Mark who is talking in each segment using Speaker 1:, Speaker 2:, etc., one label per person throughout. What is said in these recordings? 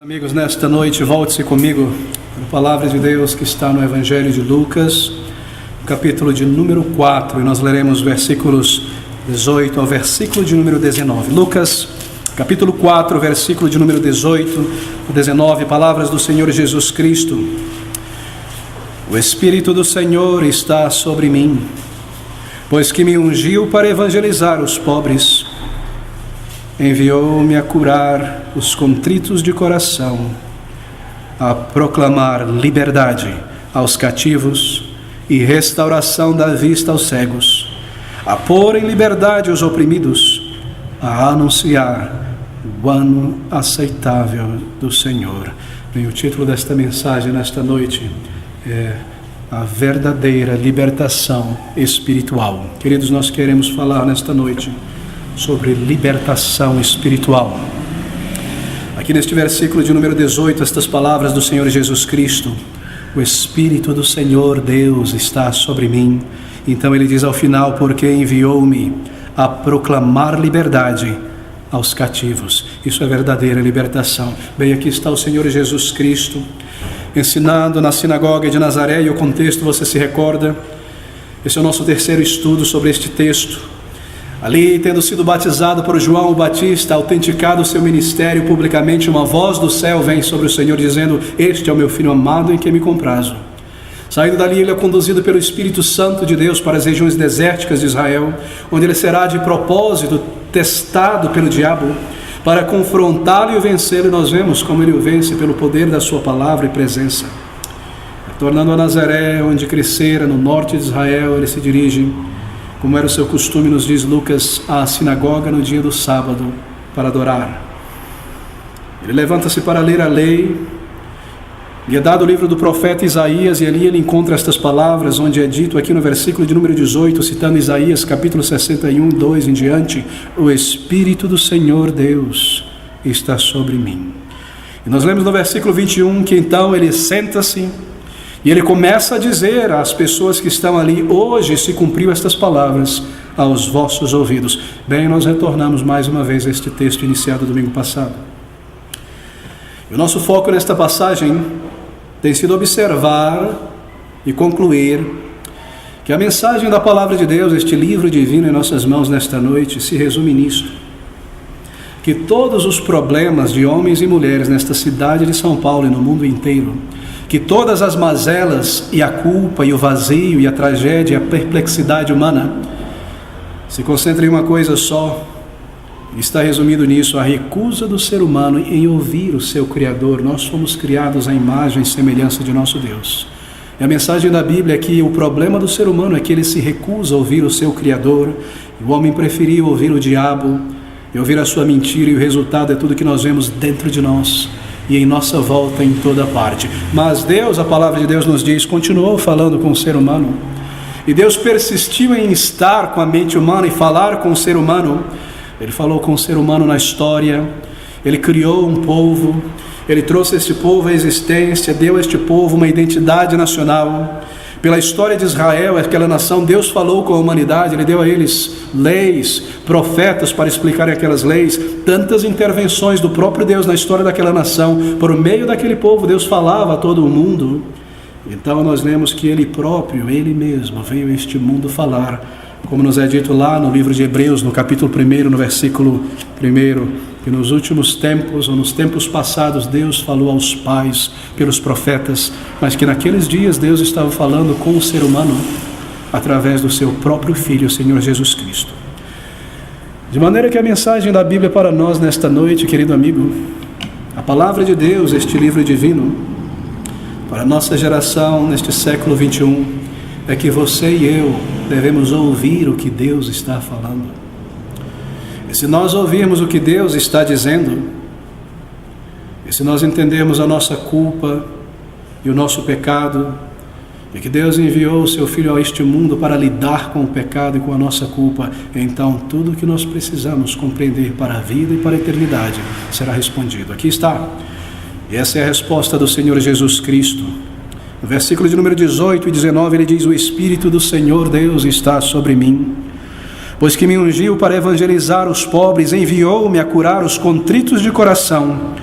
Speaker 1: Amigos, nesta noite, volte-se comigo para a palavra de Deus que está no Evangelho de Lucas, capítulo de número 4, e nós leremos versículos 18 ao versículo de número 19. Lucas, capítulo 4, versículo de número 18 ao 19, palavras do Senhor Jesus Cristo. O Espírito do Senhor está sobre mim, pois que me ungiu para evangelizar os pobres, enviou-me a curar os contritos de coração, a proclamar liberdade aos cativos e restauração da vista aos cegos, a pôr em liberdade os oprimidos, a anunciar o ano aceitável do Senhor. Bem, o título desta mensagem nesta noite é a verdadeira libertação espiritual. Queridos, nós queremos falar nesta noite sobre libertação espiritual. Aqui neste versículo de número 18, estas palavras do Senhor Jesus Cristo: o Espírito do Senhor Deus está sobre mim. Então ele diz ao final: porque enviou-me a proclamar liberdade aos cativos. Isso é verdadeira libertação. Bem, aqui está o Senhor Jesus Cristo ensinando na sinagoga de Nazaré, e o contexto você se recorda. Esse é o nosso terceiro estudo sobre este texto. Ali, tendo sido batizado por João o Batista, autenticado o seu ministério publicamente, uma voz do céu vem sobre o Senhor dizendo: este é o meu Filho amado em quem me comprazo. Saindo dali, ele é conduzido pelo Espírito Santo de Deus para as regiões desérticas de Israel, onde ele será de propósito testado pelo diabo para confrontá-lo e vencê-lo. E nós vemos como ele o vence pelo poder da sua palavra e presença. Tornando a Nazaré, onde crescera, no norte de Israel, ele se dirige, como era o seu costume, nos diz Lucas, à sinagoga no dia do sábado, para adorar. Ele levanta-se para ler a lei, lhe é dado o livro do profeta Isaías, e ali ele encontra estas palavras, onde é dito aqui no versículo de número 18, citando Isaías, capítulo 61, 2 em diante: o Espírito do Senhor Deus está sobre mim. E nós lemos no versículo 21 que então ele senta-se, e ele começa a dizer às pessoas que estão ali: hoje se cumpriu estas palavras aos vossos ouvidos. Bem, nós retornamos mais uma vez a este texto iniciado domingo passado. E o nosso foco nesta passagem tem sido observar e concluir que a mensagem da palavra de Deus, este livro divino em nossas mãos nesta noite, se resume nisto: que todos os problemas de homens e mulheres nesta cidade de São Paulo e no mundo inteiro, que todas as mazelas e a culpa e o vazio e a tragédia e a perplexidade humana se concentram em uma coisa só. Está resumido nisso: a recusa do ser humano em ouvir o seu Criador. Nós fomos criados à imagem e semelhança de nosso Deus. E a mensagem da Bíblia é que o problema do ser humano é que ele se recusa a ouvir o seu Criador. O homem preferiu ouvir o diabo e ouvir a sua mentira, e o resultado é tudo que nós vemos dentro de nós e em nossa volta em toda parte. Mas Deus, a palavra de Deus nos diz, continuou falando com o ser humano, e Deus persistiu em estar com a mente humana e falar com o ser humano. Ele falou com o ser humano na história, ele criou um povo, ele trouxe este povo à existência, deu a este povo uma identidade nacional. Pela história de Israel, aquela nação, Deus falou com a humanidade, ele deu a eles leis, profetas para explicarem aquelas leis, tantas intervenções do próprio Deus na história daquela nação. Por meio daquele povo, Deus falava a todo o mundo. Então nós lemos que ele próprio, ele mesmo, veio a este mundo falar, como nos é dito lá no livro de Hebreus, no capítulo 1, no versículo 1, que nos últimos tempos, ou nos tempos passados, Deus falou aos pais pelos profetas, mas que naqueles dias Deus estava falando com o ser humano através do seu próprio Filho, o Senhor Jesus Cristo. De maneira que a mensagem da Bíblia para nós nesta noite, querido amigo, a palavra de Deus, este livro divino, para a nossa geração neste século 21, é que você e eu devemos ouvir o que Deus está falando. E se nós ouvirmos o que Deus está dizendo, e se nós entendermos a nossa culpa e o nosso pecado, e que Deus enviou o seu Filho a este mundo para lidar com o pecado e com a nossa culpa, então tudo o que nós precisamos compreender para a vida e para a eternidade será respondido. Aqui está. E essa é a resposta do Senhor Jesus Cristo. No versículo de número 18 e 19 ele diz: o Espírito do Senhor Deus está sobre mim, pois que me ungiu para evangelizar os pobres, enviou-me a curar os contritos de coração,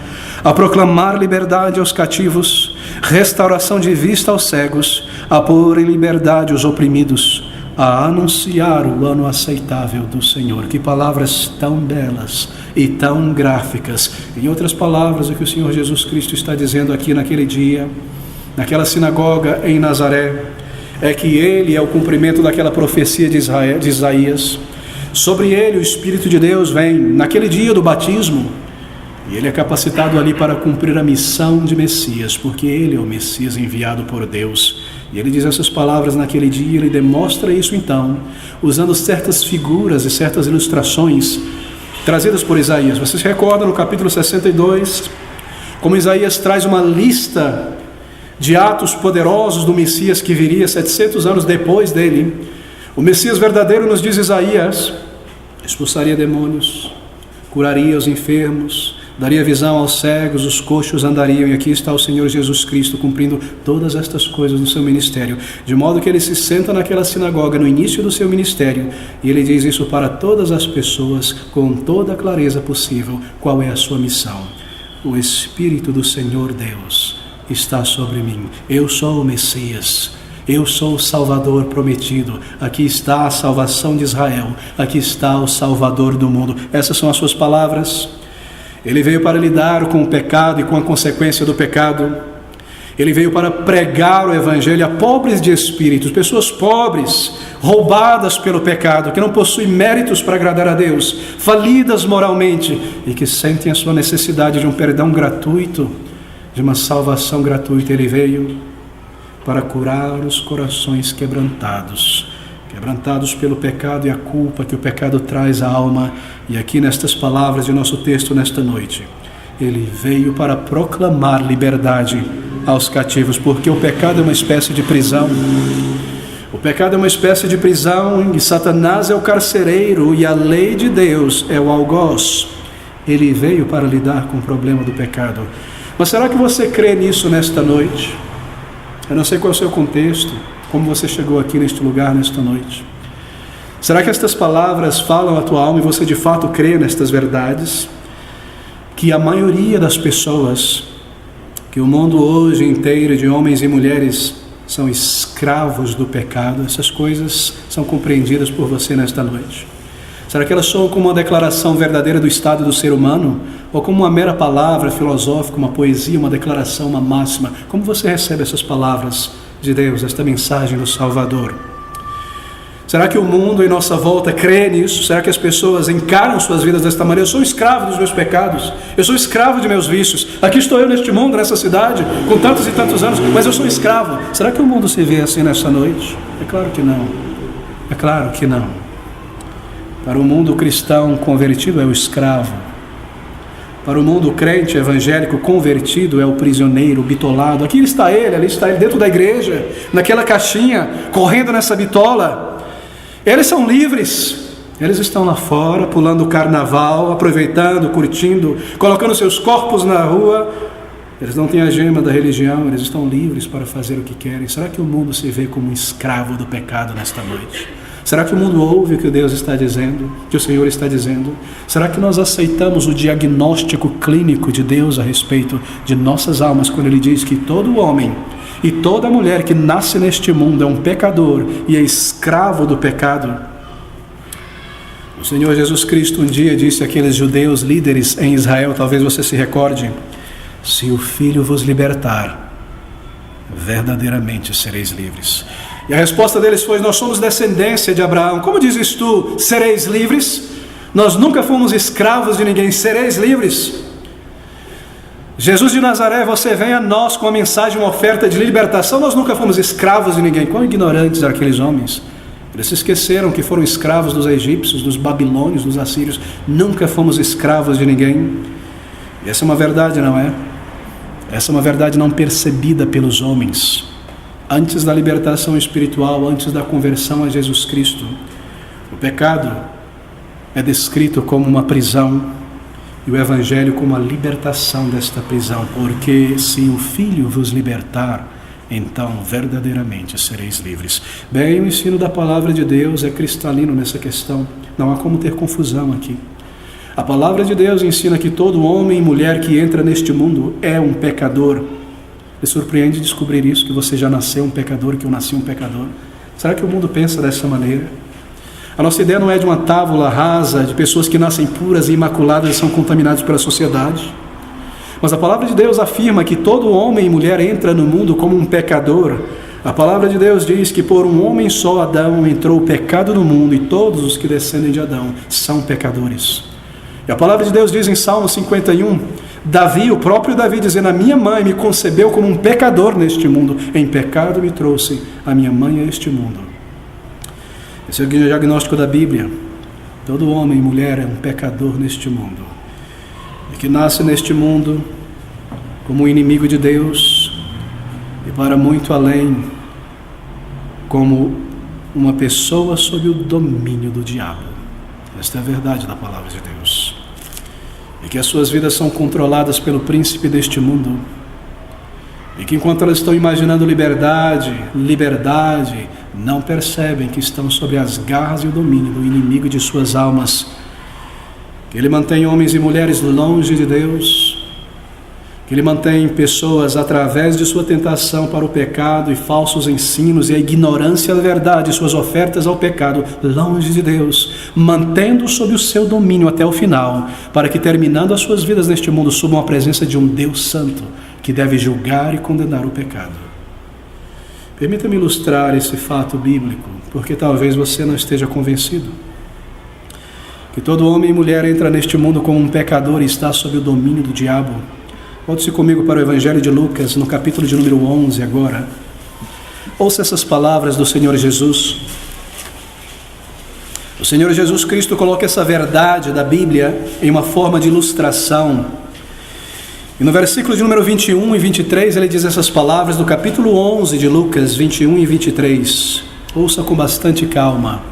Speaker 1: a proclamar liberdade aos cativos, restauração de vista aos cegos, a pôr em liberdade os oprimidos, a anunciar o ano aceitável do Senhor. Que palavras tão belas e tão gráficas. Em outras palavras, o que o Senhor Jesus Cristo está dizendo aqui naquele dia, naquela sinagoga em Nazaré, é que Ele é o cumprimento daquela profecia de Isaías. Sobre Ele o Espírito de Deus vem naquele dia do batismo, e Ele é capacitado ali para cumprir a missão de Messias, porque Ele é o Messias enviado por Deus. E Ele diz essas palavras naquele dia. Ele demonstra isso então, usando certas figuras e certas ilustrações trazidas por Isaías. Vocês recordam no capítulo 62, como Isaías traz uma lista de atos poderosos do Messias que viria 700 anos depois dele. O Messias verdadeiro, nos diz Isaías, expulsaria demônios, curaria os enfermos, daria visão aos cegos, os coxos andariam. E aqui está o Senhor Jesus Cristo cumprindo todas estas coisas no seu ministério, de modo que Ele se senta naquela sinagoga no início do seu ministério, e Ele diz isso para todas as pessoas com toda a clareza possível. Qual é a sua missão? O Espírito do Senhor Deus está sobre mim. Eu sou o Messias, eu sou o Salvador prometido. Aqui está a salvação de Israel, aqui está o Salvador do mundo. Essas são as suas palavras. Ele veio para lidar com o pecado e com a consequência do pecado. Ele veio para pregar o Evangelho a pobres de espírito, pessoas pobres, roubadas pelo pecado, que não possuem méritos para agradar a Deus, falidas moralmente e que sentem a sua necessidade de um perdão gratuito, de uma salvação gratuita. Ele veio para curar os corações quebrantados pelo pecado e a culpa que o pecado traz à alma. E aqui nestas palavras de nosso texto nesta noite, Ele veio para proclamar liberdade aos cativos, porque o pecado é uma espécie de prisão. O pecado é uma espécie de prisão e Satanás é o carcereiro e a lei de Deus é o algoz. Ele veio para lidar com o problema do pecado. Mas será que você crê nisso nesta noite? Eu não sei qual é o seu contexto, como você chegou aqui neste lugar nesta noite. Será que estas palavras falam a tua alma e você de fato crê nestas verdades? Que a maioria das pessoas, que o mundo hoje inteiro de homens e mulheres são escravos do pecado, essas coisas são compreendidas por você nesta noite? Será que elas soam como uma declaração verdadeira do estado do ser humano? Ou como uma mera palavra filosófica, uma poesia, uma declaração, uma máxima? Como você recebe essas palavras de Deus, esta mensagem do Salvador? Será que o mundo em nossa volta crê nisso? Será que as pessoas encaram suas vidas desta maneira? Eu sou escravo dos meus pecados, eu sou escravo de meus vícios. Aqui estou eu neste mundo, nessa cidade, com tantos e tantos anos, mas eu sou escravo. Será que o mundo se vê assim nesta noite? É claro que não. É claro que não. Para o mundo cristão convertido é o escravo. Para o mundo crente evangélico convertido é o prisioneiro, o bitolado. Aqui está ele, ali está ele dentro da igreja, naquela caixinha, correndo nessa bitola. Eles são livres. Eles estão lá fora, pulando o carnaval, aproveitando, curtindo, colocando seus corpos na rua. Eles não têm a gema da religião, eles estão livres para fazer o que querem. Será que o mundo se vê como um escravo do pecado nesta noite? Será que o mundo ouve o que Deus está dizendo, que o Senhor está dizendo? Será que nós aceitamos o diagnóstico clínico de Deus a respeito de nossas almas, quando Ele diz que todo homem e toda mulher que nasce neste mundo é um pecador e é escravo do pecado? O Senhor Jesus Cristo um dia disse àqueles judeus líderes em Israel, talvez você se recorde: se o Filho vos libertar, verdadeiramente sereis livres. E a resposta deles foi: nós somos descendência de Abraão. Como dizes tu, sereis livres? Nós nunca fomos escravos de ninguém, sereis livres. Jesus de Nazaré, você vem a nós com a mensagem, uma oferta de libertação. Nós nunca fomos escravos de ninguém. Quão ignorantes eram aqueles homens. Eles se esqueceram que foram escravos dos egípcios, dos babilônios, dos assírios. Nunca fomos escravos de ninguém. E essa é uma verdade, não é? Essa é uma verdade não percebida pelos homens. Antes da libertação espiritual, antes da conversão a Jesus Cristo, o pecado é descrito como uma prisão e o Evangelho como a libertação desta prisão, porque se o Filho vos libertar, então verdadeiramente sereis livres. Bem, o ensino da palavra de Deus é cristalino nessa questão, não há como ter confusão aqui. A palavra de Deus ensina que todo homem e mulher que entra neste mundo é um pecador. Me surpreende descobrir isso, que você já nasceu um pecador, que eu nasci um pecador. Será que o mundo pensa dessa maneira? A nossa ideia não é de uma tábula rasa, de pessoas que nascem puras e imaculadas e são contaminadas pela sociedade. Mas a palavra de Deus afirma que todo homem e mulher entra no mundo como um pecador. A palavra de Deus diz que por um homem só, Adão, entrou o pecado no mundo, e todos os que descendem de Adão são pecadores. E a palavra de Deus diz em Salmo 51, Davi, o próprio Davi, dizendo: a minha mãe me concebeu como um pecador neste mundo, em pecado me trouxe a minha mãe a este mundo. Esse é o diagnóstico da Bíblia. Todo homem e mulher é um pecador neste mundo, e que nasce neste mundo como um inimigo de Deus, e para muito além, como uma pessoa sob o domínio do diabo. Esta é a verdade da palavra de Deus. E que as suas vidas são controladas pelo príncipe deste mundo, e que enquanto elas estão imaginando liberdade, não percebem que estão sob as garras e o domínio do inimigo de suas almas, que ele mantém homens e mulheres longe de Deus, que ele mantém pessoas através de sua tentação para o pecado e falsos ensinos e a ignorância da verdade, suas ofertas ao pecado, longe de Deus, mantendo sob o seu domínio até o final, para que, terminando as suas vidas neste mundo, subam à presença de um Deus santo, que deve julgar e condenar o pecado. Permita-me ilustrar esse fato bíblico, porque talvez você não esteja convencido que todo homem e mulher entra neste mundo como um pecador e está sob o domínio do diabo. Volte-se comigo para o Evangelho de Lucas, no capítulo de número 11 agora. Ouça essas palavras do Senhor Jesus. O Senhor Jesus Cristo coloca essa verdade da Bíblia em uma forma de ilustração. E no versículo de número 21 e 23, ele diz essas palavras do capítulo 11 de Lucas, 21 e 23. Ouça com bastante calma.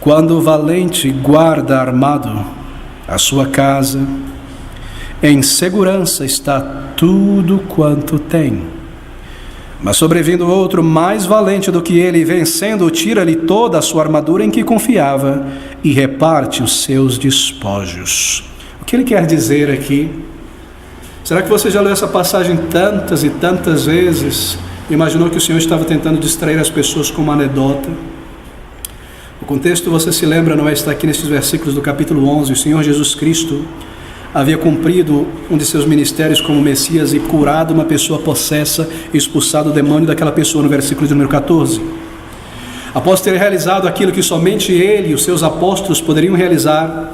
Speaker 1: Quando o valente guarda armado a sua casa, em segurança está tudo quanto tem. Mas sobrevindo outro mais valente do que ele, vencendo, tira-lhe toda a sua armadura em que confiava e reparte os seus despojos. O que ele quer dizer aqui? Será que você já leu essa passagem tantas e tantas vezes? Imaginou que o Senhor estava tentando distrair as pessoas com uma anedota? O contexto, você se lembra, não é? Está aqui nesses versículos do capítulo 11. O Senhor Jesus Cristo havia cumprido um de seus ministérios como Messias e curado uma pessoa possessa e expulsado o demônio daquela pessoa, no versículo de número 14. Após ter realizado aquilo que somente ele e os seus apóstolos poderiam realizar,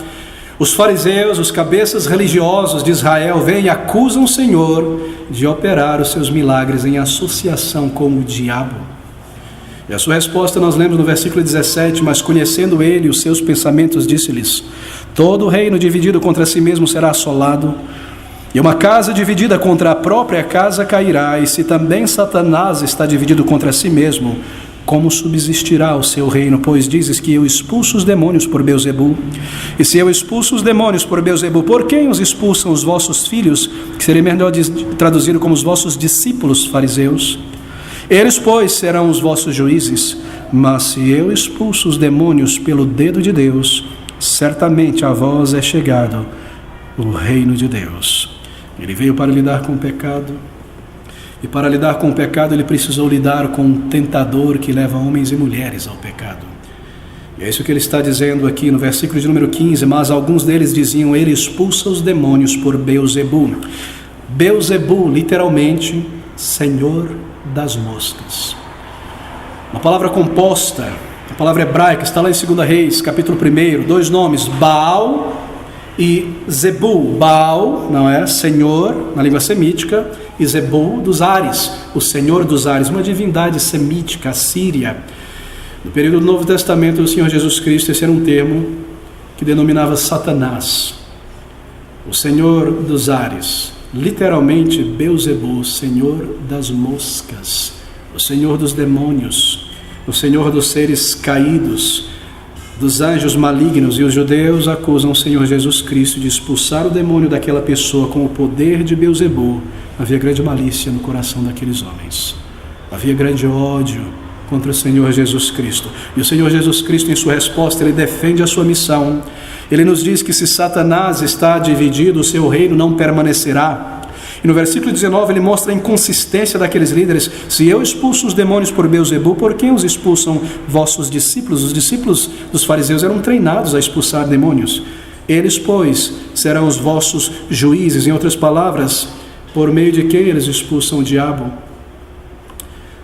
Speaker 1: os fariseus, os cabeças religiosos de Israel, vêm e acusam o Senhor de operar os seus milagres em associação com o diabo. E a sua resposta nós lemos no versículo 17: mas conhecendo ele os seus pensamentos, disse-lhes: todo reino dividido contra si mesmo será assolado, e uma casa dividida contra a própria casa cairá. E se também Satanás está dividido contra si mesmo, como subsistirá o seu reino? Pois dizes que eu expulso os demônios por Beelzebu. E se eu expulso os demônios por Beelzebu, por quem os expulsam os vossos filhos? Que seria melhor traduzido como os vossos discípulos fariseus. Eles, pois, serão os vossos juízes. Mas se eu expulso os demônios pelo dedo de Deus, certamente a vós é chegado o reino de Deus. Ele veio para lidar com o pecado, e para lidar com o pecado ele precisou lidar com um tentador que leva homens e mulheres ao pecado. E é isso que ele está dizendo aqui no versículo de número 15: mas alguns deles diziam: ele expulsa os demônios por Beelzebu. Beelzebu, literalmente, Senhor das moscas. Uma palavra composta, a palavra hebraica, está lá em 2 Reis, capítulo 1, dois nomes, Baal e Zebu. Baal, não é? Senhor, na língua semítica, e Zebu, dos ares, o Senhor dos ares, uma divindade semítica, assíria. No período do Novo Testamento do Senhor Jesus Cristo, esse era um termo que denominava Satanás, o Senhor dos ares. Literalmente, Beelzebu, Senhor das moscas, o Senhor dos demônios, o Senhor dos seres caídos, dos anjos malignos. E os judeus acusam o Senhor Jesus Cristo de expulsar o demônio daquela pessoa com o poder de Beelzebu. Havia grande malícia no coração daqueles homens, havia grande ódio contra o Senhor Jesus Cristo. E o Senhor Jesus Cristo, em sua resposta, ele defende a sua missão. Ele nos diz que se Satanás está dividido, o seu reino não permanecerá. E no versículo 19 ele mostra a inconsistência daqueles líderes. Se eu expulso os demônios por Beelzebul, por quem os expulsam vossos discípulos? Os discípulos dos fariseus eram treinados a expulsar demônios. Eles, pois, serão os vossos juízes. Em outras palavras, por meio de quem eles expulsam o diabo?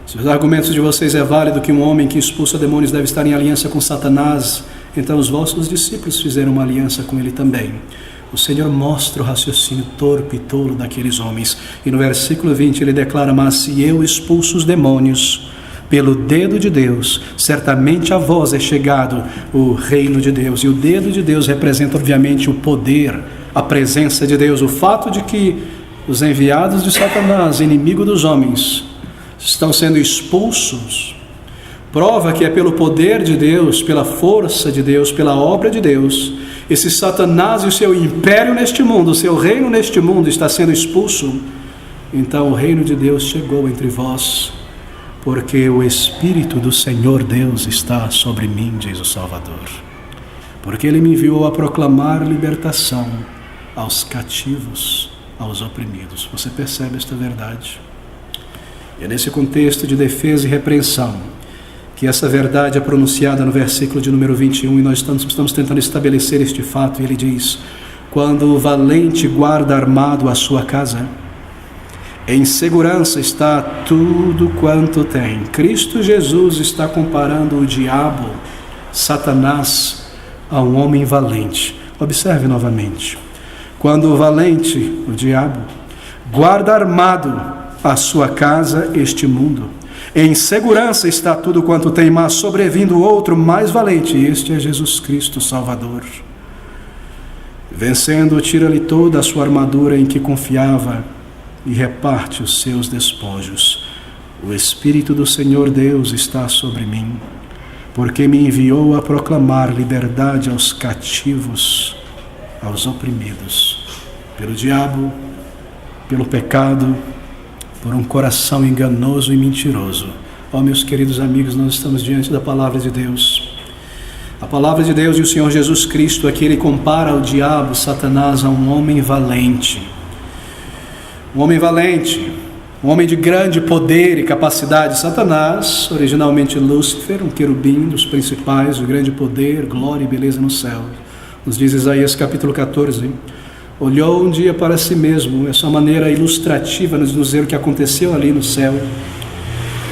Speaker 1: Se os argumentos de vocês é válido que um homem que expulsa demônios deve estar em aliança com Satanás, então os vossos discípulos fizeram uma aliança com ele também. O Senhor mostra o raciocínio torpe e tolo daqueles homens. E no versículo 20 ele declara: mas se eu expulso os demônios pelo dedo de Deus, certamente a vós é chegado o reino de Deus. E o dedo de Deus representa obviamente o poder, a presença de Deus. O fato de que os enviados de Satanás, inimigo dos homens, estão sendo expulsos, prova que é pelo poder de Deus, pela força de Deus, pela obra de Deus. Esse Satanás e o seu império neste mundo, o seu reino neste mundo está sendo expulso. Então o reino de Deus chegou entre vós, porque o Espírito do Senhor Deus está sobre mim, diz o Salvador. Porque Ele me enviou a proclamar libertação aos cativos, aos oprimidos. Você percebe esta verdade? E é nesse contexto de defesa e repreensão que essa verdade é pronunciada no versículo de número 21, e nós estamos tentando estabelecer este fato. E ele diz: quando o valente guarda armado a sua casa, em segurança está tudo quanto tem. Cristo Jesus está comparando o diabo, Satanás, a um homem valente. Observe novamente: quando o valente, o diabo, guarda armado a sua casa, este mundo, em segurança está tudo quanto tem, mas sobrevindo outro mais valente, este é Jesus Cristo Salvador. Vencendo, tira-lhe toda a sua armadura em que confiava e reparte os seus despojos. O Espírito do Senhor Deus está sobre mim, porque me enviou a proclamar liberdade aos cativos, aos oprimidos, pelo diabo, pelo pecado, por um coração enganoso e mentiroso. Ó, meus queridos amigos, nós estamos diante da palavra de Deus. A palavra de Deus e o Senhor Jesus Cristo aqui, Ele compara o diabo, Satanás, a um homem valente. Um homem valente, um homem de grande poder e capacidade. Satanás, originalmente Lúcifer, um querubim dos principais, de grande poder, glória e beleza no céu. Nos diz Isaías capítulo 14, olhou um dia para si mesmo, essa maneira ilustrativa nos dizer o que aconteceu ali no céu.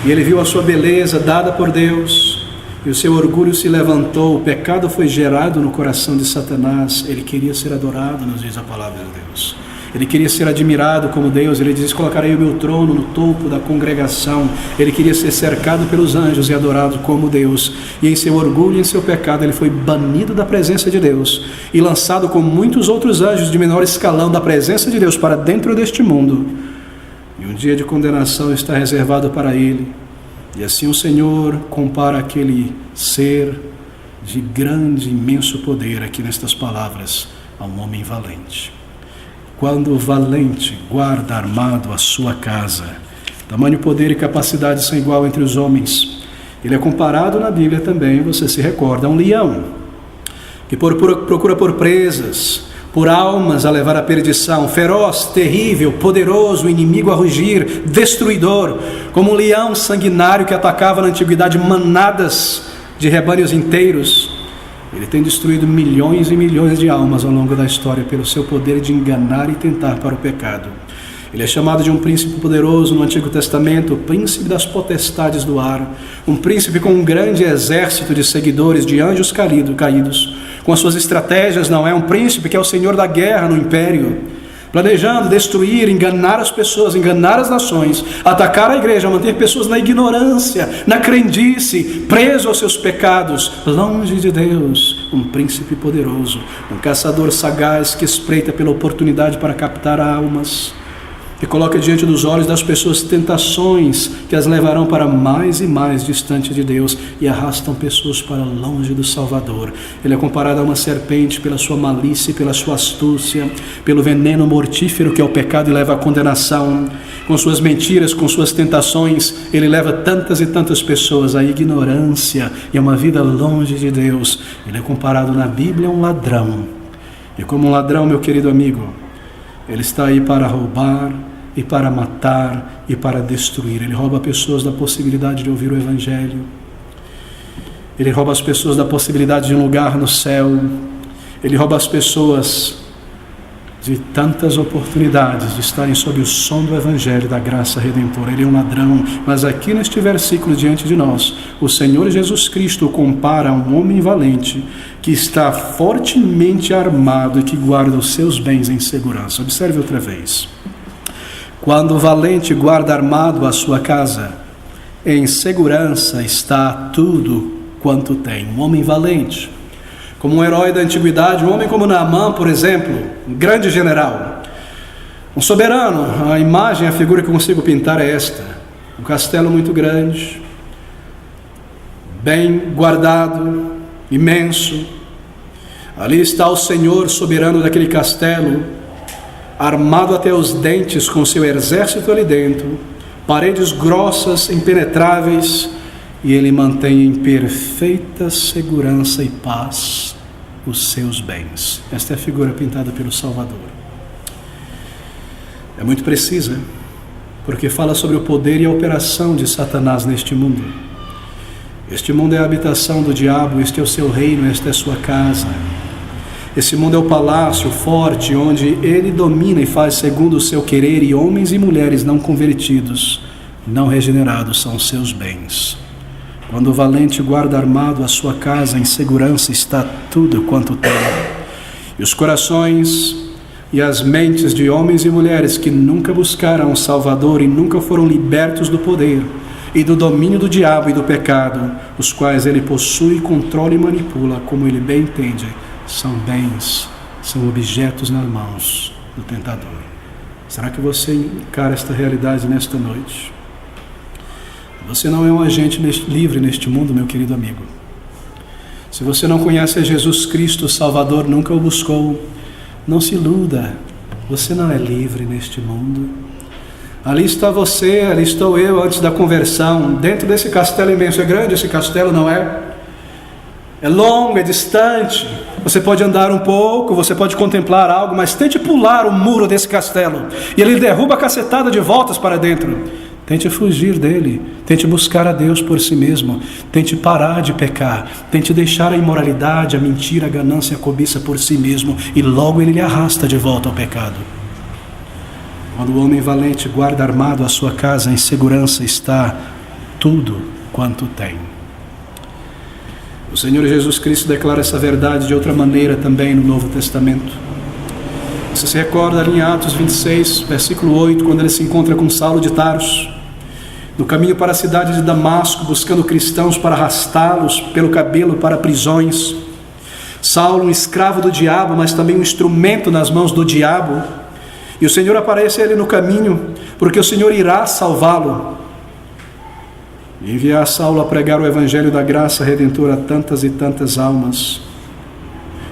Speaker 1: E ele viu a sua beleza dada por Deus, e o seu orgulho se levantou, o pecado foi gerado no coração de Satanás. Ele queria ser adorado, nos diz a palavra de Deus. Ele queria ser admirado como Deus. Ele diz: colocarei o meu trono no topo da congregação. Ele queria ser cercado pelos anjos e adorado como Deus. E em seu orgulho e em seu pecado ele foi banido da presença de Deus e lançado com muitos outros anjos de menor escalão da presença de Deus para dentro deste mundo. E um dia de condenação está reservado para ele. E assim o Senhor compara aquele ser de grande, imenso poder aqui nestas palavras a um homem valente. Quando o valente guarda armado a sua casa, tamanho, poder e capacidade são igual entre os homens. Ele é comparado na Bíblia também, você se recorda, a um leão, que procura por presas, por almas a levar à perdição, feroz, terrível, poderoso, inimigo a rugir, destruidor, como um leão sanguinário que atacava na antiguidade manadas de rebanhos inteiros. Ele tem destruído milhões e milhões de almas ao longo da história pelo seu poder de enganar e tentar para o pecado. Ele é chamado de um príncipe poderoso no Antigo Testamento, o príncipe das potestades do ar, um príncipe com um grande exército de seguidores, de anjos caídos, com as suas estratégias. Não é um príncipe que é o senhor da guerra no império, planejando destruir, enganar as pessoas, enganar as nações, atacar a igreja, manter pessoas na ignorância, na crendice, preso aos seus pecados, longe de Deus. Um príncipe poderoso, um caçador sagaz que espreita pela oportunidade para captar almas. e coloca diante dos olhos das pessoas tentações que as levarão para mais e mais distante de Deus e arrastam pessoas para longe do Salvador. Ele é comparado a uma serpente pela sua malícia e pela sua astúcia, pelo veneno mortífero que é o pecado e leva à condenação. Com suas mentiras, com suas tentações, ele leva tantas e tantas pessoas à ignorância e a uma vida longe de Deus. Ele é comparado na Bíblia a um ladrão. E como um ladrão, meu querido amigo, ele está aí para roubar e para matar e para destruir. Ele rouba pessoas da possibilidade de ouvir o Evangelho. Ele rouba as pessoas da possibilidade de um lugar no céu. Ele rouba as pessoas de tantas oportunidades de estarem sob o som do Evangelho da graça redentora. Ele é um ladrão, mas aqui neste versículo diante de nós, o Senhor Jesus Cristo o compara a um homem valente que está fortemente armado e que guarda os seus bens em segurança. Observe outra vez. Quando o valente guarda armado a sua casa, em segurança está tudo quanto tem. Um homem valente, como um herói da antiguidade, um homem como Naamã, por exemplo, um grande general, um soberano. A imagem, a figura que eu consigo pintar é esta: um castelo muito grande, bem guardado, imenso. Ali está o Senhor soberano daquele castelo, armado até os dentes com seu exército ali dentro, paredes grossas, impenetráveis, e ele mantém em perfeita segurança e paz os seus bens. Esta é a figura pintada pelo Salvador. É muito precisa, porque fala sobre o poder e a operação de Satanás neste mundo. Este mundo é a habitação do diabo, este é o seu reino, esta é a sua casa. Esse mundo é o palácio forte, onde ele domina e faz segundo o seu querer, e homens e mulheres não convertidos, não regenerados, são seus bens. Quando o valente guarda armado a sua casa, em segurança está tudo quanto tem. E os corações e as mentes de homens e mulheres que nunca buscaram o Salvador e nunca foram libertos do poder e do domínio do diabo e do pecado, os quais ele possui, controla e manipula, como ele bem entende, são bens, são objetos nas mãos do tentador. Será que você encara esta realidade nesta noite? Você não é um agente livre neste mundo, meu querido amigo. Se você não conhece a Jesus Cristo, o Salvador, nunca o buscou, não se iluda, você não é livre neste mundo. Ali está você, ali estou eu antes da conversão, dentro desse castelo imenso. É grande esse castelo, não é? É longo, é distante. Você pode andar um pouco, você pode contemplar algo, mas tente pular o muro desse castelo e ele derruba a cacetada de voltas para dentro. Tente fugir dele, tente buscar a Deus por si mesmo, tente parar de pecar, tente deixar a imoralidade, a mentira, a ganância e a cobiça por si mesmo, e logo ele lhe arrasta de volta ao pecado. Quando o homem valente guarda armado a sua casa, em segurança está tudo quanto tem. O Senhor Jesus Cristo declara essa verdade de outra maneira também no Novo Testamento. Você se recorda ali em Atos 26, versículo 8, quando ele se encontra com Saulo de Tarso, no caminho para a cidade de Damasco, buscando cristãos para arrastá-los pelo cabelo para prisões. Saulo, um escravo do diabo, mas também um instrumento nas mãos do diabo. E o Senhor aparece a ele no caminho, porque o Senhor irá salvá-lo. E enviar Saulo a pregar o evangelho da graça redentora a tantas e tantas almas.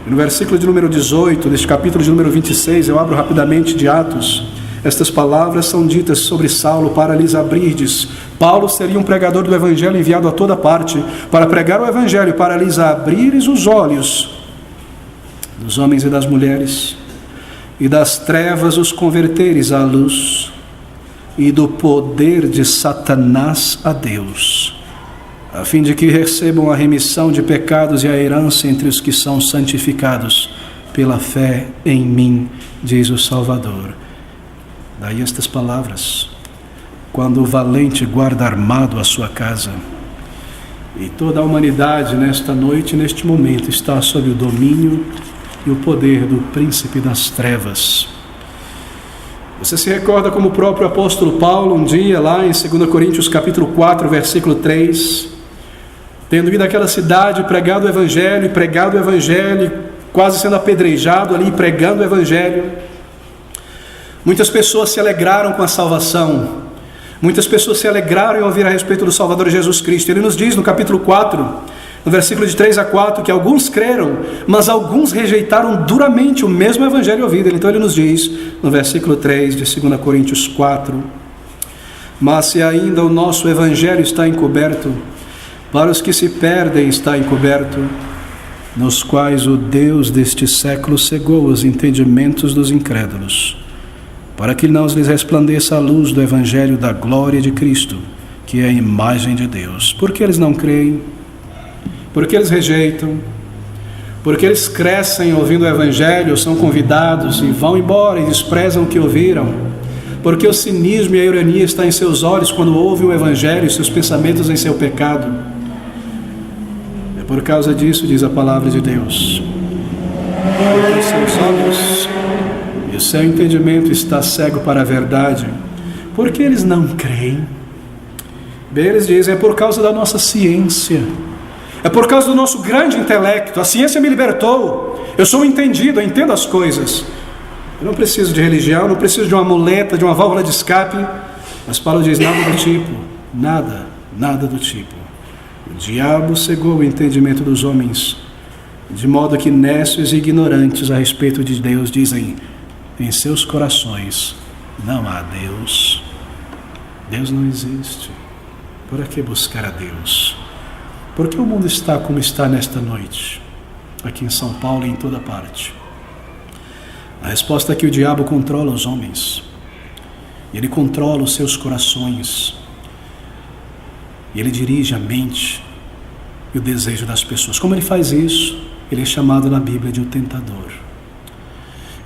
Speaker 1: E no versículo de número 18, deste capítulo de número 26, eu abro rapidamente de Atos. Estas palavras são ditas sobre Saulo para lhes abrirdes. Paulo seria um pregador do evangelho enviado a toda parte, para pregar o evangelho, para lhes abrires os olhos dos homens e das mulheres, e das trevas os converteres à luz, e do poder de Satanás a Deus, a fim de que recebam a remissão de pecados e a herança entre os que são santificados pela fé em mim, diz o Salvador. Daí estas palavras: quando o valente guarda armado a sua casa. E toda a humanidade nesta noite, neste momento, está sob o domínio e o poder do príncipe das trevas. Você se recorda como o próprio apóstolo Paulo, um dia lá em 2 Coríntios capítulo 4, versículo 3, tendo ido àquela cidade, pregado o evangelho, quase sendo apedrejado ali, pregando o evangelho, Muitas pessoas se alegraram com a salvação. Muitas pessoas se alegraram em ouvir a respeito do Salvador Jesus Cristo. Ele nos diz no capítulo 4, no versículo de 3 a 4, que alguns creram, mas alguns rejeitaram duramente o mesmo evangelho ouvido. Então ele nos diz, no versículo 3 de 2 Coríntios 4, mas se ainda o nosso evangelho está encoberto, para os que se perdem está encoberto, nos quais o Deus deste século cegou os entendimentos dos incrédulos, para que não lhes resplandeça a luz do evangelho da glória de Cristo, que é a imagem de Deus. Por que eles não creem? Porque eles rejeitam? Porque eles crescem ouvindo o evangelho, são convidados e vão embora e desprezam o que ouviram? Porque o cinismo e a ironia estão em seus olhos quando ouvem o evangelho e seus pensamentos em seu pecado? É por causa disso, diz a palavra de Deus, porque os seus olhos e o seu entendimento está cego para a verdade. Por que eles não creem? Bem, eles dizem, é por causa da nossa ciência, é por causa do nosso grande intelecto. A ciência me libertou, eu sou um entendido, eu entendo as coisas. Eu não preciso de religião, não preciso de uma muleta, de uma válvula de escape. Mas Paulo diz, nada do tipo, nada do tipo. O diabo cegou o entendimento dos homens, de modo que nécios e ignorantes a respeito de Deus dizem, em seus corações não há Deus. Deus não existe. Por que buscar a Deus? Por que o mundo está como está nesta noite, aqui em São Paulo e em toda parte? A resposta é que o diabo controla os homens. Ele controla os seus corações. E ele dirige a mente e o desejo das pessoas. Como ele faz isso? Ele é chamado na Bíblia de o tentador.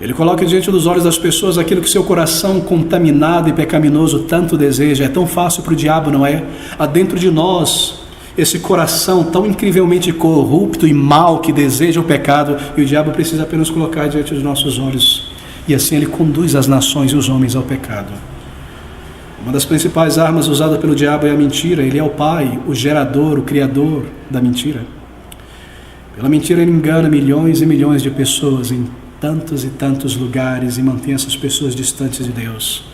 Speaker 1: Ele coloca diante dos olhos das pessoas aquilo que seu coração contaminado e pecaminoso tanto deseja. É tão fácil para o diabo, não é? Há dentro de nós esse coração tão incrivelmente corrupto e mau que deseja o pecado, e o diabo precisa apenas colocar diante dos nossos olhos. E assim ele conduz as nações e os homens ao pecado. Uma das principais armas usadas pelo diabo é a mentira. Ele é o pai, o gerador, o criador da mentira. Pela mentira ele engana milhões e milhões de pessoas em tantos e tantos lugares e mantém essas pessoas distantes de Deus.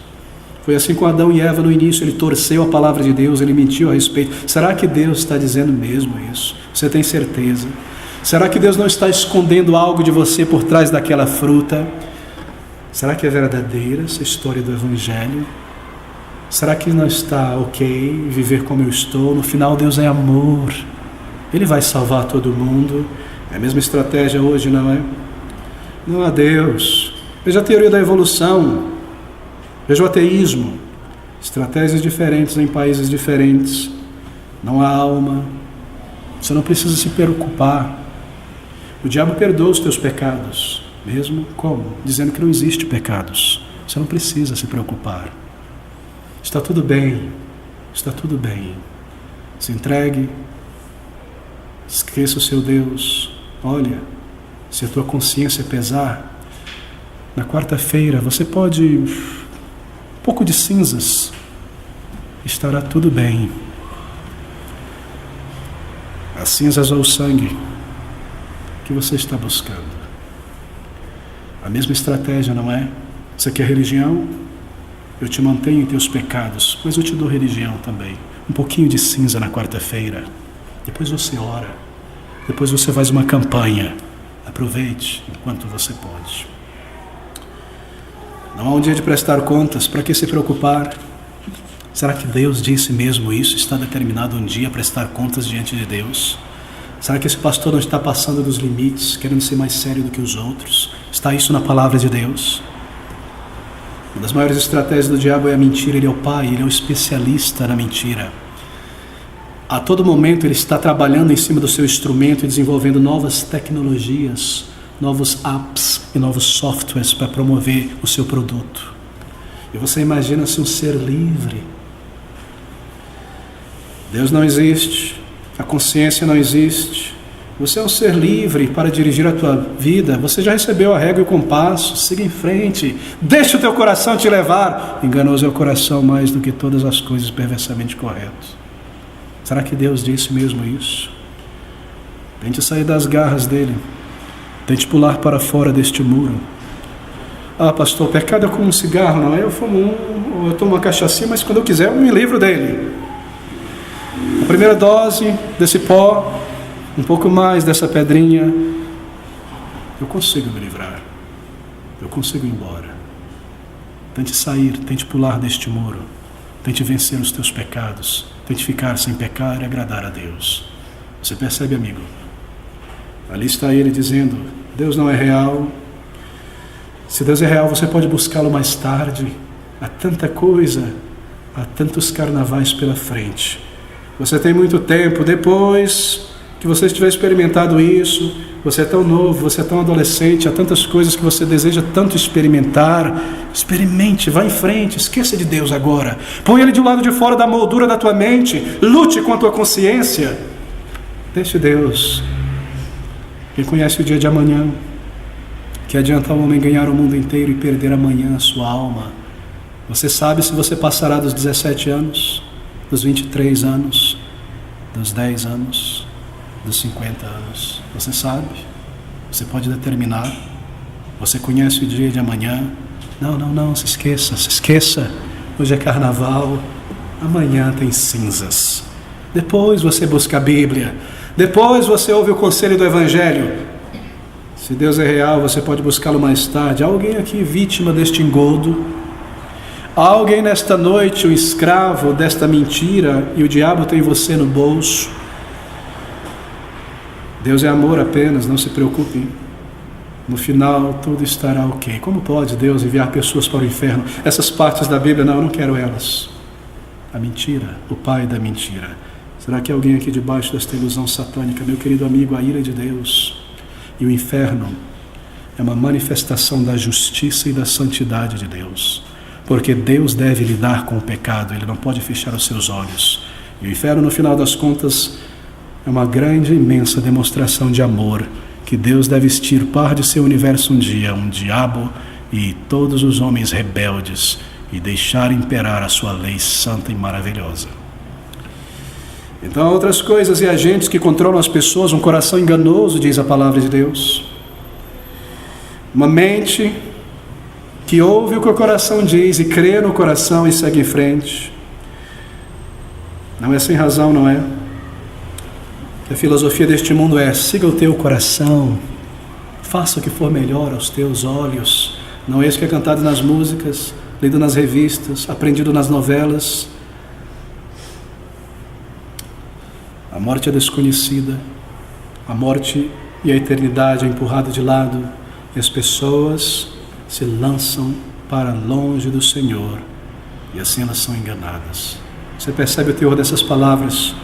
Speaker 1: Foi assim com Adão e Eva no início. Ele torceu a palavra de Deus, ele mentiu a respeito. Será que Deus está dizendo mesmo isso? Você tem certeza? Será que Deus não está escondendo algo de você por trás daquela fruta? Será que é verdadeira essa história do Evangelho? Será que não está ok viver como eu estou? No final Deus é amor, Ele vai salvar todo mundo. É a mesma estratégia hoje, não é? Não há Deus. Veja a teoria da evolução, veja o ateísmo, estratégias diferentes em países diferentes. Não há alma, você não precisa se preocupar. O diabo perdoa os teus pecados, mesmo como? Dizendo que não existe pecados. Você não precisa se preocupar. Está tudo bem, está tudo bem. Se entregue, esqueça o seu Deus. Olha, se a tua consciência pesar, na quarta-feira você pode, um pouco de cinzas, estará tudo bem. As cinzas ou o sangue que você está buscando. A mesma estratégia, não é? Você quer religião? Eu te mantenho em teus pecados, mas eu te dou religião também. Um pouquinho de cinza na quarta-feira. Depois você ora. Depois você faz uma campanha. Aproveite enquanto você pode. Não há um dia de prestar contas. Para que se preocupar? Será que Deus disse mesmo isso? Está determinado um dia a prestar contas diante de Deus? Será que esse pastor não está passando dos limites, querendo ser mais sério do que os outros? Está isso na palavra de Deus? Uma das maiores estratégias do diabo é a mentira. Ele é o pai, ele é o especialista na mentira. A todo momento ele está trabalhando em cima do seu instrumento e desenvolvendo novas tecnologias, novos apps e novos softwares para promover o seu produto. E você imagina-se um ser livre. Deus não existe, a consciência não existe. Você é um ser livre para dirigir a tua vida. Você já recebeu a régua e o compasso. Siga em frente. Deixa o teu coração te levar. Enganoso é o coração mais do que todas as coisas perversamente corretas. Será que Deus disse mesmo isso? Tente sair das garras dele. Tente pular para fora deste muro. Ah, pastor, o pecado é como um cigarro, não é? Eu fumo um, ou eu tomo uma cachaça, mas quando eu quiser eu me livro dele. A primeira dose desse pó, um pouco mais dessa pedrinha, eu consigo me livrar. Eu consigo ir embora. Tente sair, tente pular deste muro. Tente vencer os teus pecados. Tente ficar sem pecar e agradar a Deus. Você percebe, amigo? Ali está ele dizendo, Deus não é real. Se Deus é real, você pode buscá-lo mais tarde. Há tanta coisa, há tantos carnavais pela frente. Você tem muito tempo. Depois que você estiver experimentado isso, você é tão novo, você é tão adolescente, há tantas coisas que você deseja tanto experimentar. Experimente, vá em frente, esqueça de Deus agora. Põe Ele de um lado de fora da moldura da tua mente. Lute com a tua consciência. Deixe Deus. Quem conhece o dia de amanhã? Que adianta o homem ganhar o mundo inteiro e perder amanhã a sua alma? Você sabe se você passará dos 17 anos, dos 23 anos, dos 10 anos, dos 50 anos? Você sabe? Você pode determinar? Você conhece o dia de amanhã? Não, se esqueça. Hoje é carnaval, amanhã tem cinzas. Depois você busca a Bíblia, depois você ouve o conselho do Evangelho. Se Deus é real, você pode buscá-lo mais tarde. Há alguém aqui vítima deste engodo? Há alguém nesta noite, o escravo desta mentira, e o diabo tem você no bolso? Deus é amor apenas, não se preocupe. No final, tudo estará ok. Como pode Deus enviar pessoas para o inferno? Essas partes da Bíblia, não, eu não quero elas. A mentira, o pai da mentira. Será que há alguém aqui debaixo desta ilusão satânica? Meu querido amigo, a ira de Deus e o inferno é uma manifestação da justiça e da santidade de Deus. Porque Deus deve lidar com o pecado, Ele não pode fechar os seus olhos. E o inferno, no final das contas, é uma grande e imensa demonstração de amor que Deus deve extirpar de seu universo um dia, um diabo e todos os homens rebeldes, e deixar imperar a sua lei santa e maravilhosa. Então há outras coisas e agentes que controlam as pessoas, um coração enganoso, diz a palavra de Deus. Uma mente que ouve o que o coração diz e crê no coração e segue em frente. Não é sem razão, não é? A filosofia deste mundo é: siga o teu coração, faça o que for melhor aos teus olhos. Não é isso que é cantado nas músicas, lido nas revistas, aprendido nas novelas. A morte é desconhecida, a morte e a eternidade é empurrada de lado, e as pessoas se lançam para longe do Senhor, e assim elas são enganadas. Você percebe o teor dessas palavras?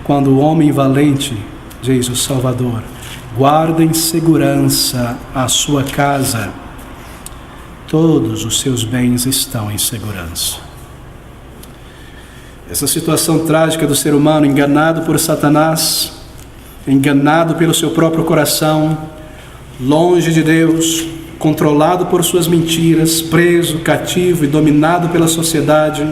Speaker 1: Quando o homem valente, diz o Salvador, guarda em segurança a sua casa, todos os seus bens estão em segurança. Essa situação trágica do ser humano, enganado por Satanás, enganado pelo seu próprio coração, longe de Deus, controlado por suas mentiras, preso, cativo e dominado pela sociedade,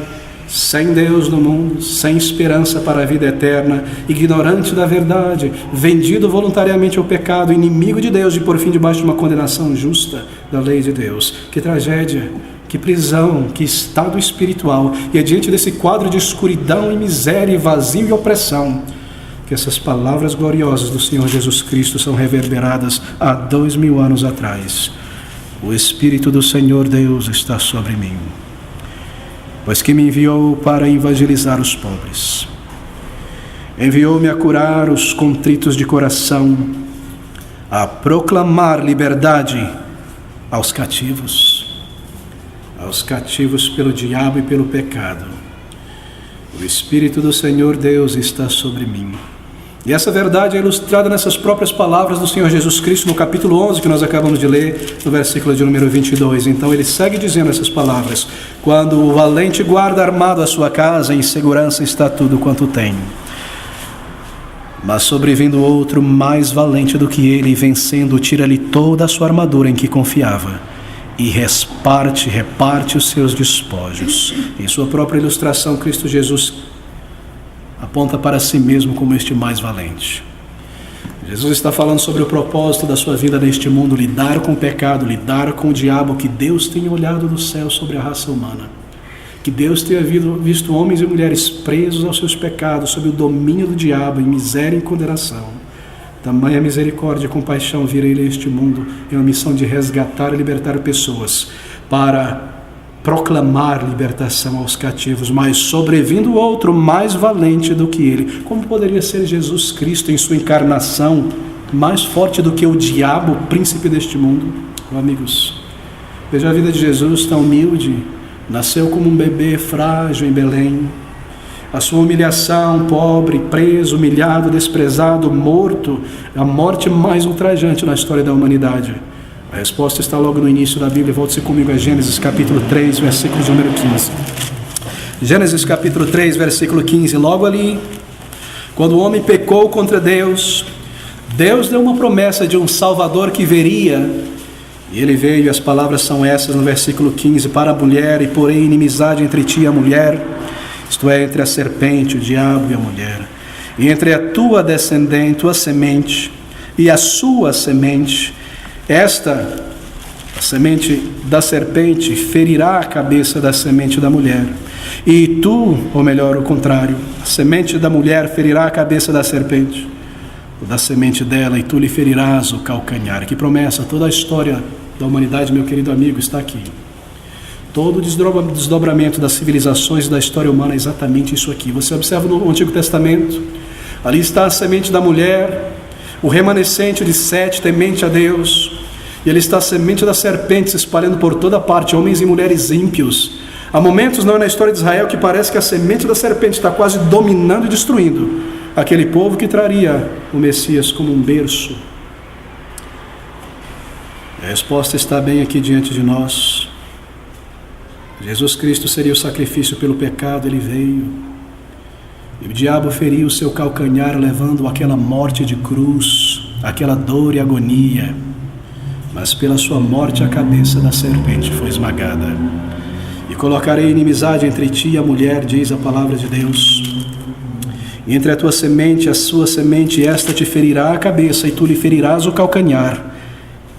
Speaker 1: sem Deus no mundo, sem esperança para a vida eterna, ignorante da verdade, vendido voluntariamente ao pecado, inimigo de Deus e por fim debaixo de uma condenação justa da lei de Deus. Que tragédia, que prisão, que estado espiritual. E é diante desse quadro de escuridão e miséria, vazio e opressão que essas palavras gloriosas do Senhor Jesus Cristo são reverberadas há 2000 anos atrás. O Espírito do Senhor Deus está sobre mim, pois que me enviou para evangelizar os pobres. Enviou-me a curar os contritos de coração, a proclamar liberdade aos cativos pelo diabo e pelo pecado. O Espírito do Senhor Deus está sobre mim. E essa verdade é ilustrada nessas próprias palavras do Senhor Jesus Cristo, no capítulo 11, que nós acabamos de ler, no versículo de número 22. Então ele segue dizendo essas palavras: quando o valente guarda armado a sua casa, em segurança está tudo quanto tem. Mas sobrevindo outro mais valente do que ele, vencendo, tira-lhe toda a sua armadura em que confiava, e reparte os seus despojos. Em sua própria ilustração, Cristo Jesus aponta para si mesmo como este mais valente. Jesus está falando sobre o propósito da sua vida neste mundo, lidar com o pecado, lidar com o diabo, que Deus tenha olhado do céu sobre a raça humana, que Deus tenha visto homens e mulheres presos aos seus pecados, sob o domínio do diabo, em miséria e condenação. Tamanha misericórdia e compaixão vira ele a este mundo em uma missão de resgatar e libertar pessoas, para proclamar libertação aos cativos, mas sobrevindo outro mais valente do que ele. Como poderia ser Jesus Cristo em sua encarnação mais forte do que o diabo, príncipe deste mundo? Amigos, veja a vida de Jesus tão humilde, nasceu como um bebê frágil em Belém. A sua humilhação, pobre, preso, humilhado, desprezado, morto, a morte mais ultrajante na história da humanidade. A resposta está logo no início da Bíblia. Volte-se comigo a Gênesis capítulo 3, versículo de número 15. Gênesis capítulo 3, versículo 15. Logo ali, quando o homem pecou contra Deus, Deus deu uma promessa de um Salvador que viria. E ele veio, e as palavras são essas no versículo 15: para a mulher, e porém inimizade entre ti e a mulher, isto é, entre a serpente, o diabo e a mulher, e entre a tua descendente, tua semente, e a sua semente. Esta, a semente da serpente, ferirá a cabeça da semente da mulher. E tu, ou melhor, o contrário, a semente da mulher ferirá a cabeça da serpente, ou da semente dela, e tu lhe ferirás o calcanhar. Que promessa! Toda a história da humanidade, meu querido amigo, está aqui. Todo o desdobramento das civilizações e da história humana é exatamente isso aqui. Você observa no Antigo Testamento, ali está a semente da mulher, o remanescente de Sete, temente a Deus, e ali está a semente da serpente se espalhando por toda parte, homens e mulheres ímpios. Há momentos na história de Israel que parece que a semente da serpente está quase dominando e destruindo aquele povo que traria o Messias como um berço. A resposta está bem aqui diante de nós. Jesus Cristo seria o sacrifício pelo pecado, ele veio. E o diabo feriu o seu calcanhar, levando àquela morte de cruz, aquela dor e agonia. Mas pela sua morte a cabeça da serpente foi esmagada. E colocarei inimizade entre ti e a mulher, diz a palavra de Deus. E entre a tua semente e a sua semente, esta te ferirá a cabeça, e tu lhe ferirás o calcanhar.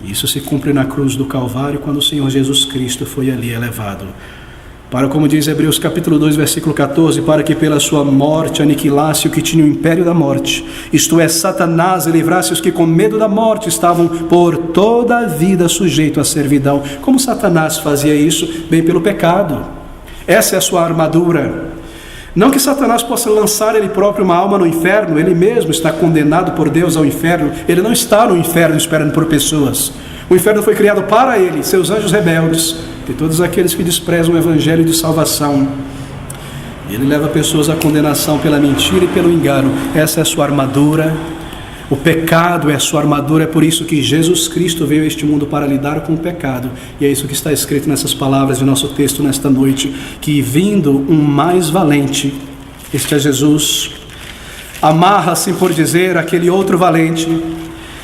Speaker 1: Isso se cumpre na cruz do Calvário, quando o Senhor Jesus Cristo foi ali elevado. Para, como diz Hebreus capítulo 2, versículo 14, para que pela sua morte aniquilasse o que tinha o império da morte, isto é, Satanás, e livrasse os que com medo da morte estavam por toda a vida sujeitos à servidão. Como Satanás fazia isso? Bem, pelo pecado. Essa é a sua armadura. Não que Satanás possa lançar ele próprio uma alma no inferno, ele mesmo está condenado por Deus ao inferno, ele não está no inferno esperando por pessoas. O inferno foi criado para ele, seus anjos rebeldes, e todos aqueles que desprezam o evangelho de salvação. Ele leva pessoas à condenação pela mentira e pelo engano. Essa é a sua armadura. O pecado é a sua armadura. É por isso que Jesus Cristo veio a este mundo, para lidar com o pecado. E é isso que está escrito nessas palavras de nosso texto nesta noite, que vindo um mais valente, este é Jesus, amarra-se, por dizer, aquele outro valente,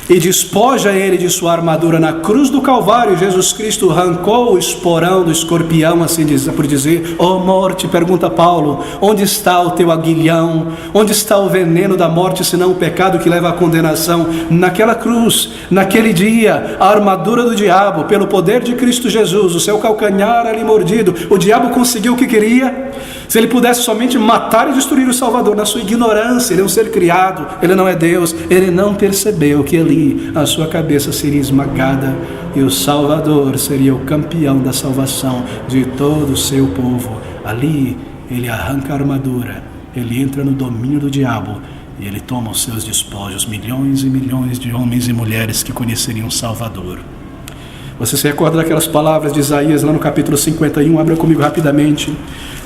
Speaker 1: e despoja ele de sua armadura. Na cruz do Calvário, Jesus Cristo arrancou o esporão do escorpião, assim por dizer: ó morte, pergunta Paulo, onde está o teu aguilhão? Onde está o veneno da morte, senão o pecado que leva à condenação? Naquela cruz, naquele dia, a armadura do diabo, pelo poder de Cristo Jesus, o seu calcanhar ali mordido, o diabo conseguiu o que queria. Se ele pudesse somente matar e destruir o Salvador, na sua ignorância, ele é um ser criado, ele não é Deus, ele não percebeu que ali a sua cabeça seria esmagada e o Salvador seria o campeão da salvação de todo o seu povo. Ali ele arranca a armadura, ele entra no domínio do diabo e ele toma os seus despojos, milhões e milhões de homens e mulheres que conheceriam o Salvador. Você se recorda daquelas palavras de Isaías lá no capítulo 51? Abra comigo rapidamente.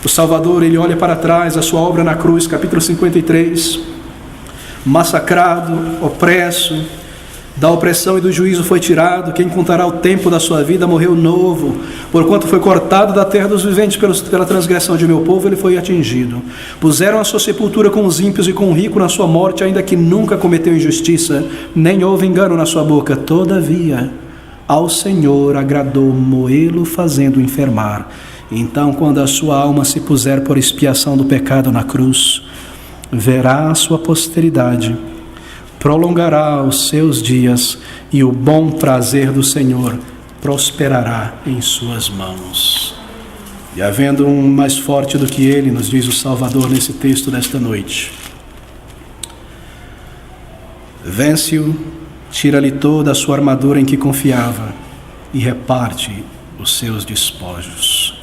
Speaker 1: O Salvador, ele olha para trás, a sua obra na cruz, capítulo 53. Massacrado, opresso, da opressão e do juízo foi tirado. Quem contará o tempo da sua vida morreu novo. Porquanto foi cortado da terra dos viventes pela transgressão de meu povo, ele foi atingido. Puseram a sua sepultura com os ímpios e com o rico na sua morte, ainda que nunca cometeu injustiça, nem houve engano na sua boca. Todavia, ao Senhor agradou moê-lo, fazendo enfermar. Então, quando a sua alma se puser por expiação do pecado na cruz, verá a sua posteridade prolongará os seus dias e o bom prazer do Senhor prosperará em suas mãos. E havendo um mais forte do que ele, nos diz o Salvador nesse texto desta noite, vence-o, tira-lhe toda a sua armadura em que confiava e reparte os seus despojos.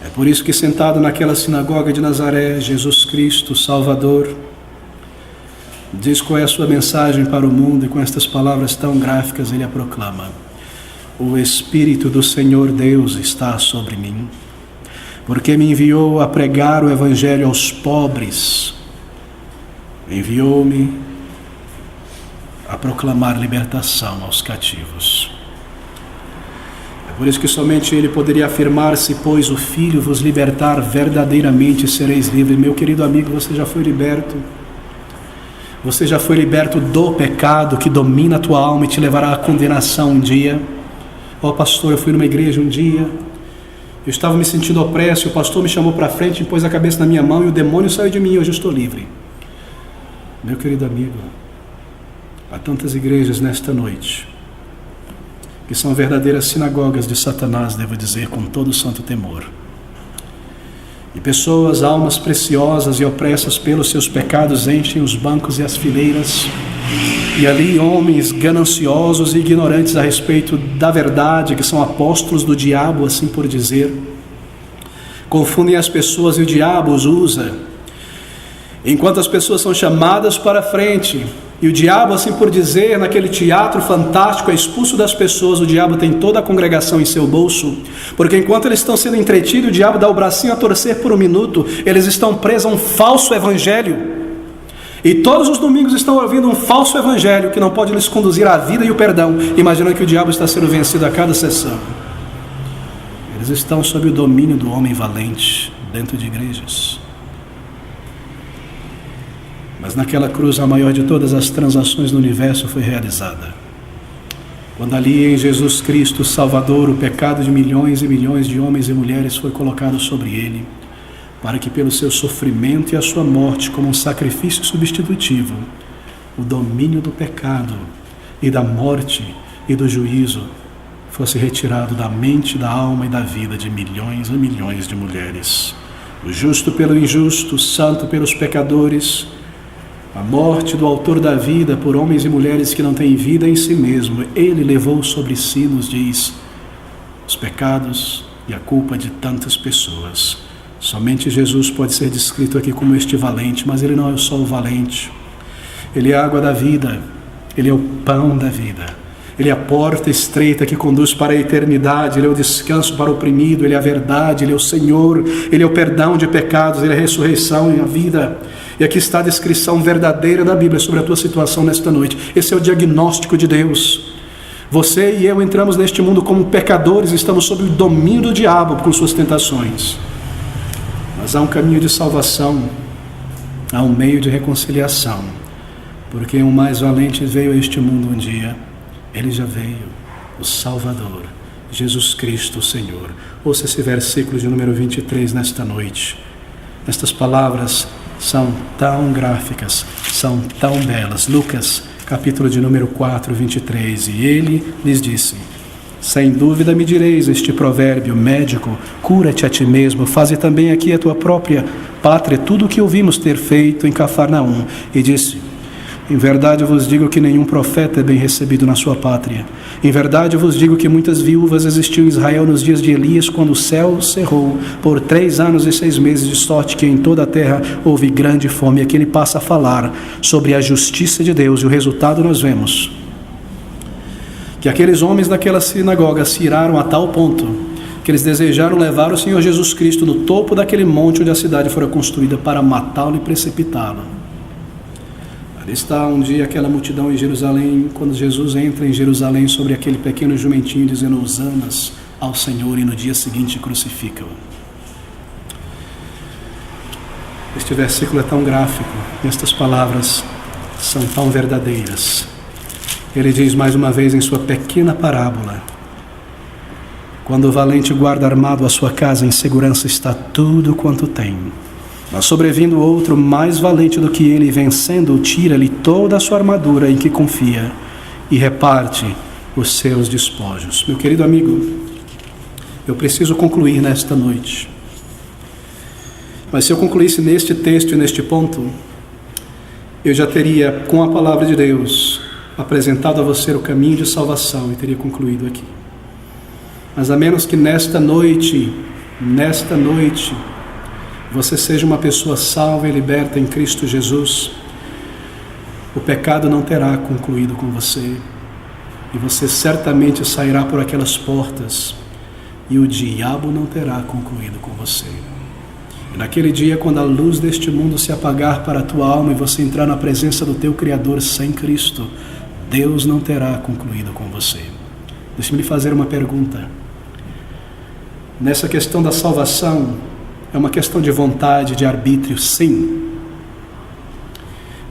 Speaker 1: É por isso que, sentado naquela sinagoga de Nazaré, Jesus Cristo, Salvador, diz qual é a sua mensagem para o mundo, e com estas palavras tão gráficas ele a proclama: o Espírito do Senhor Deus está sobre mim, porque me enviou a pregar o Evangelho aos pobres, enviou-me a proclamar libertação aos cativos. É por isso que somente ele poderia afirmar: se, pois, o Filho vos libertar, verdadeiramente sereis livres. Meu querido amigo, você já foi liberto. Você já foi liberto do pecado que domina a tua alma e te levará à condenação um dia. Ó pastor, eu fui numa igreja um dia, eu estava me sentindo opresso, o pastor me chamou para frente, pôs a cabeça na minha mão e o demônio saiu de mim, hoje eu estou livre. Meu querido amigo, há tantas igrejas nesta noite que são verdadeiras sinagogas de Satanás, devo dizer com todo o santo temor. E pessoas, almas preciosas e opressas pelos seus pecados, enchem os bancos e as fileiras, e ali homens gananciosos e ignorantes a respeito da verdade, que são apóstolos do diabo, assim por dizer, confundem as pessoas e o diabo os usa, enquanto as pessoas são chamadas para a frente, e o diabo, assim por dizer, naquele teatro fantástico, é expulso das pessoas. O diabo tem toda a congregação em seu bolso, porque enquanto eles estão sendo entretidos, o diabo dá o bracinho a torcer por um minuto, eles estão presos a um falso evangelho, e todos os domingos estão ouvindo um falso evangelho que não pode lhes conduzir à vida e o perdão, imaginando que o diabo está sendo vencido a cada sessão. Eles estão sob o domínio do homem valente dentro de igrejas. Mas naquela cruz, a maior de todas as transações do universo foi realizada. Quando ali em Jesus Cristo, Salvador, o pecado de milhões e milhões de homens e mulheres foi colocado sobre ele, para que pelo seu sofrimento e a sua morte, como um sacrifício substitutivo, o domínio do pecado e da morte e do juízo fosse retirado da mente, da alma e da vida de milhões e milhões de mulheres. O justo pelo injusto, o santo pelos pecadores, a morte do autor da vida por homens e mulheres que não têm vida em si mesmo. Ele levou sobre si, nos diz, os pecados e a culpa de tantas pessoas. Somente Jesus pode ser descrito aqui como este valente, mas ele não é só o valente. Ele é a água da vida, ele é o pão da vida, ele é a porta estreita que conduz para a eternidade, ele é o descanso para o oprimido, ele é a verdade, ele é o Senhor, ele é o perdão de pecados, ele é a ressurreição e a vida. E aqui está a descrição verdadeira da Bíblia sobre a tua situação nesta noite. Esse é o diagnóstico de Deus. Você e eu entramos neste mundo como pecadores, estamos sob o domínio do diabo com suas tentações. Mas há um caminho de salvação, há um meio de reconciliação, porque um mais valente veio a este mundo um dia. Ele já veio, o Salvador, Jesus Cristo, o Senhor. Ouça esse versículo de número 23 nesta noite. Estas palavras são tão gráficas, são tão belas. Lucas, capítulo de número 4, 23. E ele lhes disse: sem dúvida me direis este provérbio: médico, cura-te a ti mesmo, faze também aqui a tua própria pátria tudo o que ouvimos ter feito em Cafarnaum. E disse: em verdade eu vos digo que nenhum profeta é bem recebido na sua pátria. Em verdade eu vos digo que muitas viúvas existiam em Israel nos dias de Elias, quando o céu cerrou por 3 anos e 6 meses, de sorte que em toda a terra houve grande fome. E aqui ele passa a falar sobre a justiça de Deus, e o resultado nós vemos que aqueles homens daquela sinagoga se iraram a tal ponto que eles desejaram levar o Senhor Jesus Cristo no topo daquele monte onde a cidade fora construída para matá-lo e precipitá-lo. Ali está um dia aquela multidão em Jerusalém, quando Jesus entra em Jerusalém sobre aquele pequeno jumentinho, dizendo hosanas ao Senhor, e no dia seguinte crucificam. Este versículo é tão gráfico, e estas palavras são tão verdadeiras. Ele diz mais uma vez em sua pequena parábola: quando o valente guarda armado a sua casa, em segurança está tudo quanto tem. Mas sobrevindo outro mais valente do que ele, vencendo-o, tira-lhe toda a sua armadura em que confia e reparte os seus despojos. Meu querido amigo, eu preciso concluir nesta noite. Mas se eu concluísse neste texto e neste ponto, eu já teria, com a palavra de Deus, apresentado a você o caminho de salvação e teria concluído aqui. Mas a menos que nesta noite, você seja uma pessoa salva e liberta em Cristo Jesus, o pecado não terá concluído com você, e você certamente sairá por aquelas portas, e o diabo não terá concluído com você. E naquele dia, quando a luz deste mundo se apagar para a tua alma e você entrar na presença do teu Criador sem Cristo, Deus não terá concluído com você. Deixe-me lhe fazer uma pergunta. Nessa questão da salvação, é uma questão de vontade, de arbítrio, sim.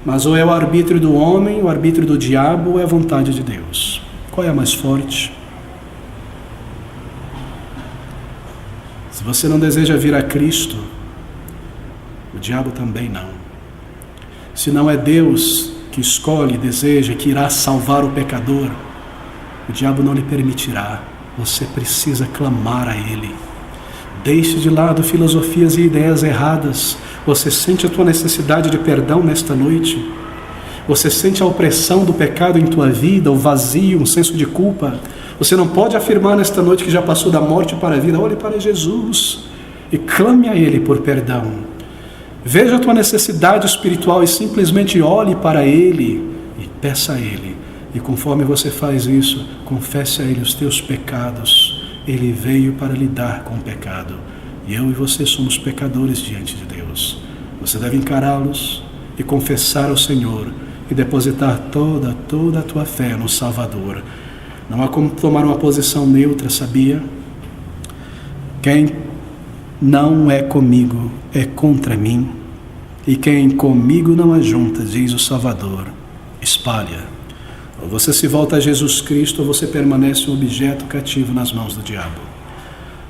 Speaker 1: Mas ou é o arbítrio do homem, o arbítrio do diabo, ou é a vontade de Deus? Qual é a mais forte? Se você não deseja vir a Cristo, o diabo também não. Se não é Deus que escolhe, deseja, que irá salvar o pecador, o diabo não lhe permitirá. Você precisa clamar a Ele. Deixe de lado filosofias e ideias erradas. Você sente a tua necessidade de perdão nesta noite? Você sente a opressão do pecado em tua vida, o vazio, um senso de culpa? Você não pode afirmar nesta noite que já passou da morte para a vida. Olhe para Jesus e clame a Ele por perdão. Veja a tua necessidade espiritual e simplesmente olhe para Ele e peça a Ele. E conforme você faz isso, confesse a Ele os teus pecados. Ele veio para lidar com o pecado. E eu e você somos pecadores diante de Deus. Você deve encará-los e confessar ao Senhor e depositar toda a tua fé no Salvador. Não há como tomar uma posição neutra, sabia? Quem não é comigo é contra mim, e quem comigo não ajunta, diz o Salvador, espalha. Ou você se volta a Jesus Cristo, ou você permanece um objeto cativo nas mãos do diabo.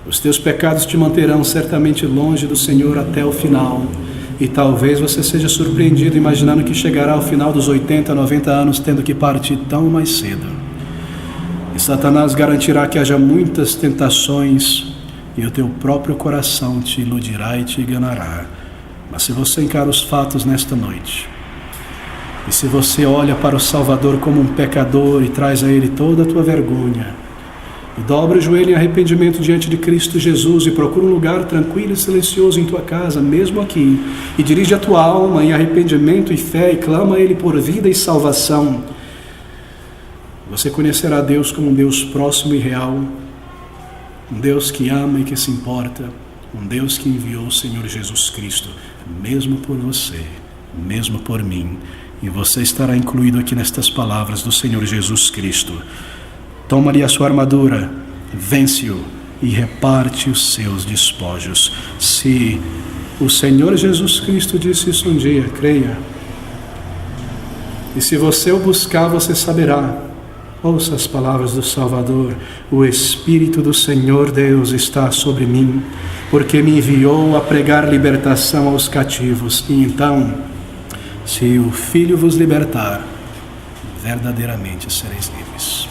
Speaker 1: Os teus pecados te manterão certamente longe do Senhor até o final, e talvez você seja surpreendido imaginando que chegará ao final dos 80, 90 anos tendo que partir tão mais cedo. E Satanás garantirá que haja muitas tentações, e o teu próprio coração te iludirá e te enganará. Mas se você encara os fatos nesta noite, e se você olha para o Salvador como um pecador e traz a Ele toda a tua vergonha, e dobra o joelho em arrependimento diante de Cristo Jesus e procura um lugar tranquilo e silencioso em tua casa, mesmo aqui, e dirige a tua alma em arrependimento e fé e clama a Ele por vida e salvação, você conhecerá Deus como um Deus próximo e real, um Deus que ama e que se importa, um Deus que enviou o Senhor Jesus Cristo, mesmo por você, mesmo por mim. E você estará incluído aqui nestas palavras do Senhor Jesus Cristo. Toma-lhe a sua armadura, vence-o e reparte os seus despojos. Se o Senhor Jesus Cristo disse isso um dia, creia. E se você o buscar, você saberá. Ouça as palavras do Salvador. O Espírito do Senhor Deus está sobre mim, porque me enviou a pregar libertação aos cativos. E então, se o Filho vos libertar, verdadeiramente sereis livres.